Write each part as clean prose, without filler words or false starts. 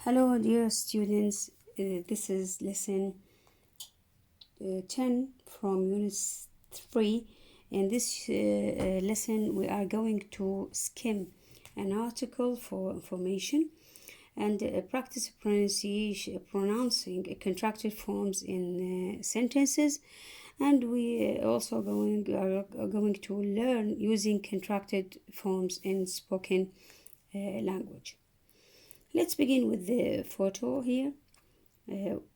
Hello, dear students. This is lesson 10 from Unit 3. In this lesson, we are going to skim an article for information and practice pronouncing contracted forms in sentences. And we also are going to learn using contracted forms in spoken language. Let's begin with the photo here.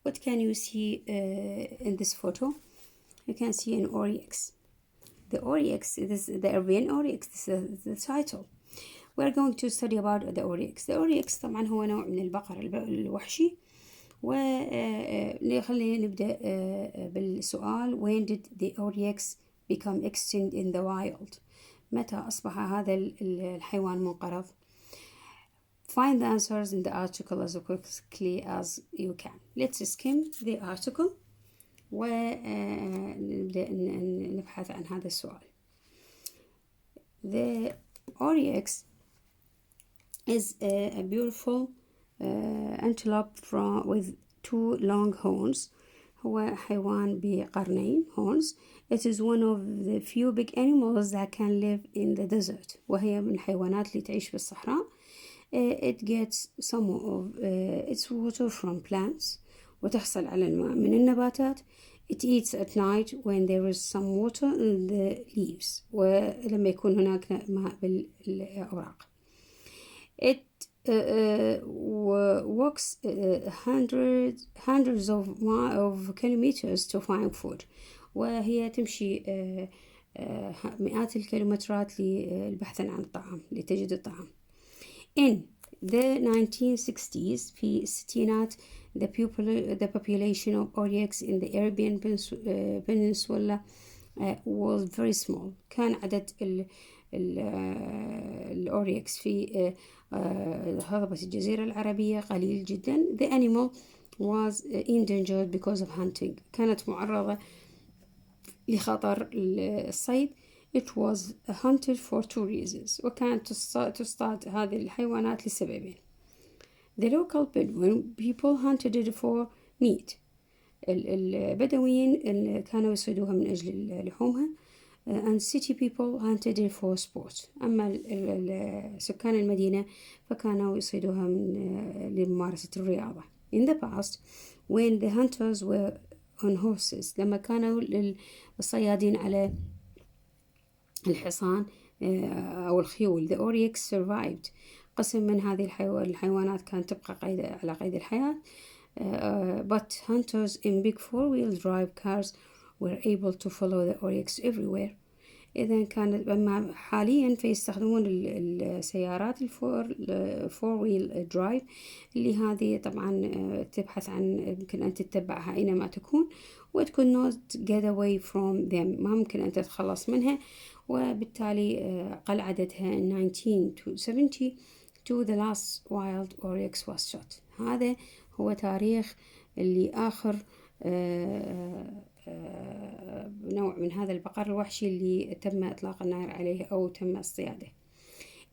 What can you see in this photo? You can see an oryx. The oryx, this is the Arabian oryx, this is the title. We're going to study about the oryx. The oryx طبعا هو نوع من البقر الوحشي. وخلينا نبدأ بالسؤال. When did the oryx become extinct in the wild? متى أصبح هذا الحيوان منقرض؟ Find the answers in the article as quickly as you can. Let's skim the article ونبدأ نبحث عن هذا السؤال. The oryx is a beautiful antelope with two long horns. هو حيوان بقرنين horns. It is one of the few big animals that can live in the desert. وهي من الحيوانات اللي تعيش بالصحراء. It gets some of its water from plants وتحصل على الماء من النباتات. It eats at night when there is some water in the leaves ولما يكون هناك ماء بالأوراق. It walks hundreds of kilometers to find food. وهي تمشي مئات الكيلومترات للبحث عن الطعام لتجد الطعام. In the 1960s في الستينات the population of oryx in the Arabian Peninsula was very small. كان عدد الأوريكس في هضبة الجزيرة العربية قليل جدا. The animal was endangered because of hunting. كانت معرضة لخطر الصيد. It was hunted for two reasons. وكانت تصطاد هذه الحيوانات لسببين. The local Bedouin people hunted it for meat. البدويين كانوا يصيدوها من أجل لحومها. And city people hunted it for sport. أما سكان المدينة فكانوا يصيدوها لممارسة الرياضة. In the past, when the hunters were on horses, لما كانوا الصيادين على الحصان أو الخيول. The oryx survived. قسم من هذه الحيوانات كانت تبقى على قيد الحياة. But hunters in big four-wheel drive cars were able to follow the oryx everywhere. إذا كانت أما حاليا فيستخدمون السيارات four-wheel drive اللي هذه طبعا تبحث عن يمكن أن تتبعها أينما تكون وتكون not get away from them. ما ممكن أن تتخلص منها. وبالتالي قل عددها in 1970 to the last wild oryx was shot. هذا هو تاريخ اللي آخر نوع من هذا البقر الوحشي اللي تم إطلاق النار عليه أو تم اصطياده.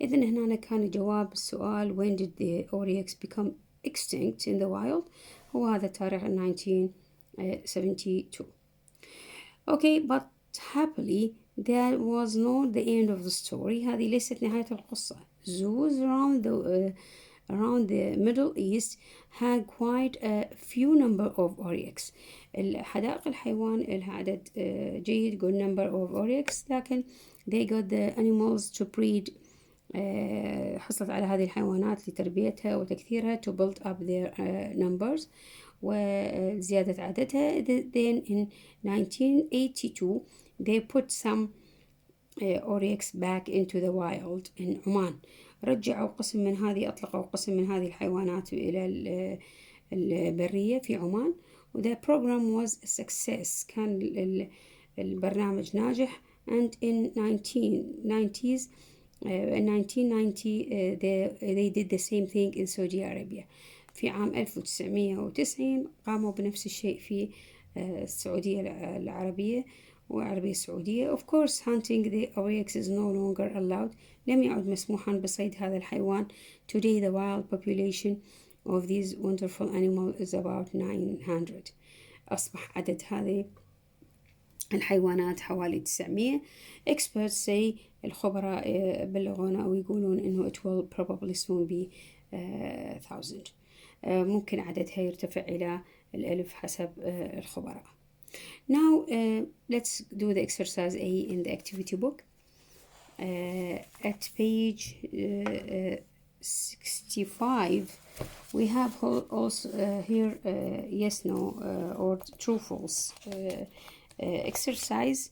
إذن هنا كان جواب السؤال when did the oryx become extinct in the wild. هو هذا التاريخ 1972. Okay, but happily that was not the end of the story. هذه ليست نهاية القصة. Zoos around the Middle East had quite a few number of oryx. حدائق الحيوان لها عدد جيد good number of oryx. لكن they got the animals to breed. حصلت على هذه الحيوانات لتربيتها وتكثيرها to build up their numbers وزيادة عددها. Then in 1982 they put some oryx back into the wild in Oman. رجعوا قسم من هذه أطلقوا قسم من هذه الحيوانات إلى البرية في عمان. وذا program was a success. كان البرنامج ناجح. And in 1990 they did the same thing in Saudi Arabia. في عام 1990 قاموا بنفس الشيء في السعودية العربية وعربية السعودية. Of course hunting the oryx is no longer allowed. لم يعد مسموحا بصيد هذا الحيوان. Today the wild population of these wonderful animals is about 900. أصبح عدد هذه الحيوانات حوالي 900. Experts say الخبراء بلغونا أو يقولون إنه it will probably soon be 1000. ممكن عددها يرتفع إلى 1000 حسب الخبراء. Now let's do the exercise A in the activity book. At page 65 we have also here yes no or true false exercise.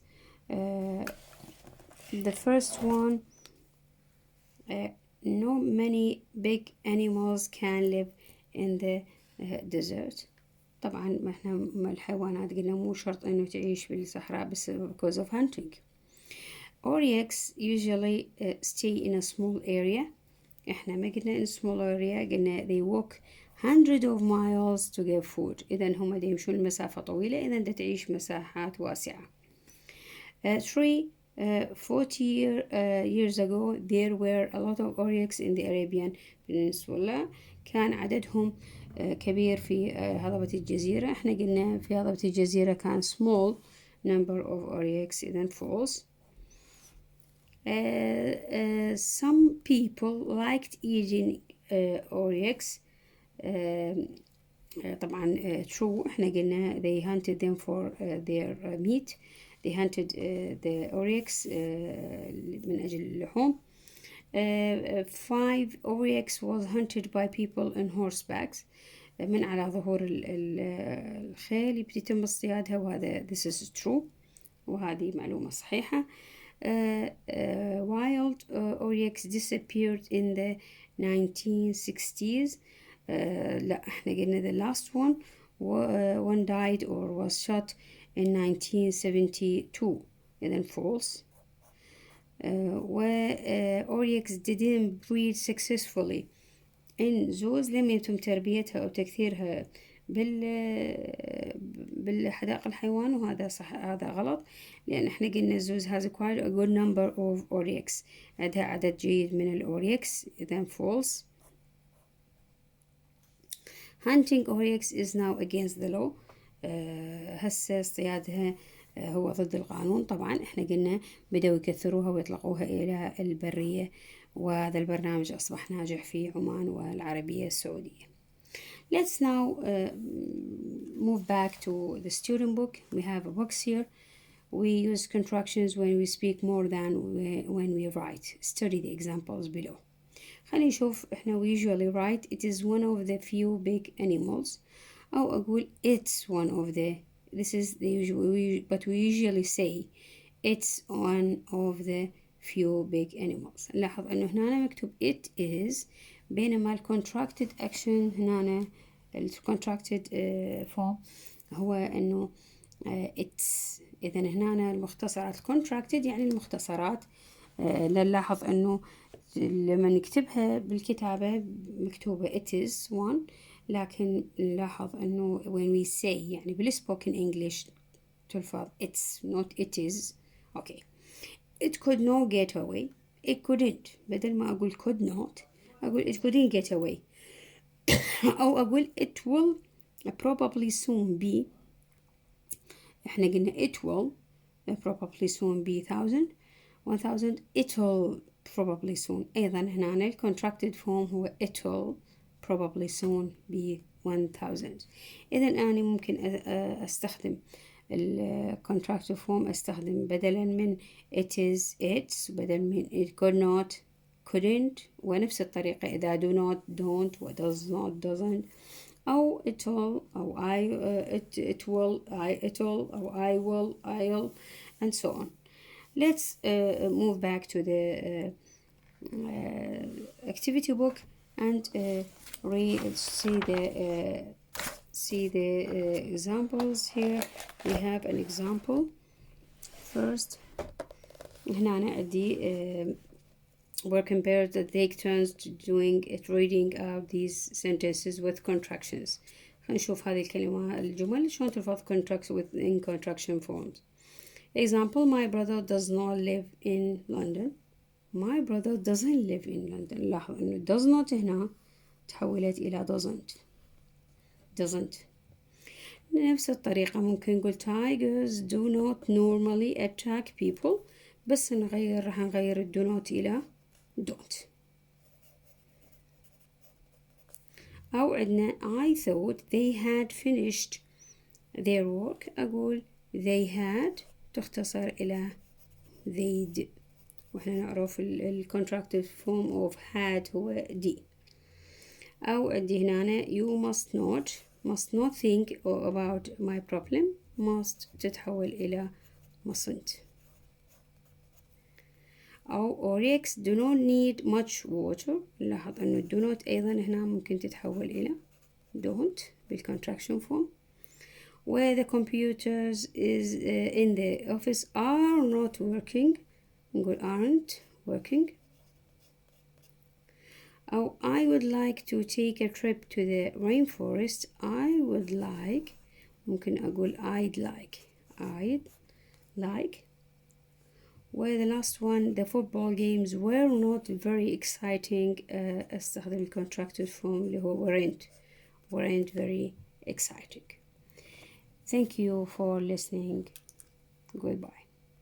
The first one, not many big animals can live in the desert. طبعا ما احنا الحيوانات قلنا مو شرط انه تعيش بالصحراء بس because of hunting. Oryx usually stay in a small area. احنا ما قلنا in small area، قلنا they walk hundreds of miles to get food. إذا هم دا يمشون المسافة طويلة، إذا دا تعيش مساحات واسعة. 40 years ago there were a lot of oryx in the Arabian Peninsula. كان عددهم كبير في هضبة الجزيرة. احنا قلنا في هضبة الجزيرة كان small number of oryx، إذا false. Some people liked eating oryx. طبعا true. احنا قلنا they hunted them for their meat. They hunted the oryx من أجل اللحوم. 5 oryx was hunted by people on horsebacks. من على ظهور الخيل يتم اصطيادها، وهذا this is true، وهذه معلومة صحيحة. Wild oryx disappeared in the 1960s. لا احنا قلنا the last one died or was shot in 1972. إذن false. Oryx didn't breed successfully in zoos. لم يتم تربيتها أو تكثيرها بالحدائق الحيوان، وهذا صح، هذا غلط، لأن احنا قلنا zoos has quite a good number of oryx. عندها عدد جيد من الأوريكس، إذن false. Hunting oryx is now against the law. هسه اصطيادها هو ضد القانون. طبعا احنا قلنا بدأوا يكثروها ويطلقوها إلى البرية، وهذا البرنامج أصبح ناجح في عمان والعربية السعودية. Let's now move back to the student book. We have a box here. We use contractions when we speak more than when we write. Study the examples below. خلينا نشوف. احنا we usually write it is one of the few big animals، أو أقول it's one of the. This is the usual, but we usually say it's one of the few big animals. نلاحظ أنه هنا مكتوب it is، بينما contracted action هنا contracted form هو أنه it's. إذا هنا المختصرات contracted يعني المختصرات. نلاحظ أنه لما نكتبها بالكتابة مكتوبة it is one، لكن نلاحظ أنه when we say يعني بالspoken English تلفظ it's not it is. okay. It could not get away. It couldn't. بدل ما أقول could not أقول it couldn't get away. أو أقول it will probably soon be. إحنا قلنا it will probably soon be 1000. it will probably soon. أيضا هنا contracted form هو it will probably soon be 1000. إذا أنا ممكن أستخدم contracted form، أستخدم بدلا من it is it's، بدل من it could not couldn't، ونفس الطريقة إذا do not don't و does not doesn't، أو it will أو it will it will أو I will I'll and so on. Let's move back to the activity book and see the examples here. We have an example. First هنا أنا عندي were compared to take turns to doing it, reading out these sentences with contractions. خلينا نشوف هذه الكلمة الجمل شلون تلفظ contracts with in contraction forms. Example: my brother does not live in London. My brother doesn't live in London. لاحظ إنه does not هنا تحولت إلى doesn't. نفس الطريقة ممكن نقول tigers do not normally attack people، بس راح نغير ال do not إلى don't. أو عندنا I thought they had finished their work، أقول they had تختصر إلى they'd، وإحنا نعرف ال contractive form of had هو D. أو عندي هنا you must not think about my problem، must تتحول إلى mustn't. أو oryx do not need much water، نلاحظ أنه do not أيضا هنا ممكن تتحول إلى don't بالcontraction form. where the computers is in the office are not working، نقول aren't working. أو I would like to take a trip to the rainforest، I would like ممكن أقول I'd like. where the last one the football games were not very exciting، استخدم contracted form اللي هو weren't very exciting. Thank you for listening. Goodbye.